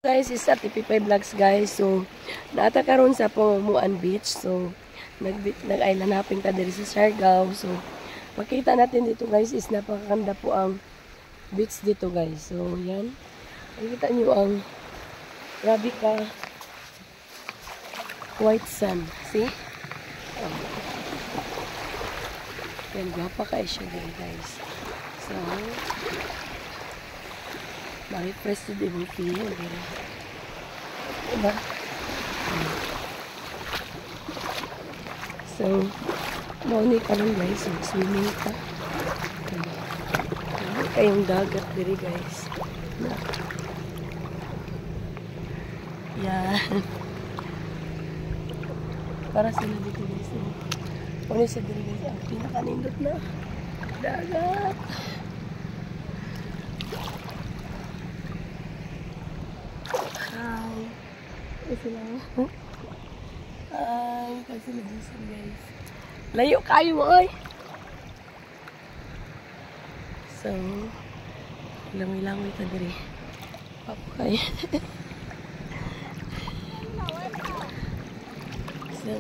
Guys, is at TP5 Vlogs guys. So, naata karon sa Pumuan Beach. So, nag-island hopping ta diri sa Siargao. So, makita natin dito guys is napakaganda po ang beach dito guys. So, yan. Makita nyo ang grabe ka white sand. See? Yan, gwapa ka siya guys. So, ma-refresh din yung feel. Diba? So, mauni ka lang guys. Swimming ka. Hindi kayong dagat diri guys. Yan. Para sila dito guys. Mauni sa diri guys. Ang pinakanindot na dagat. Kasi lang. Ay, kasi nabusan guys. Layo kayo mo, oy. So, langoy-langoy ka diri. Papo kayo. So,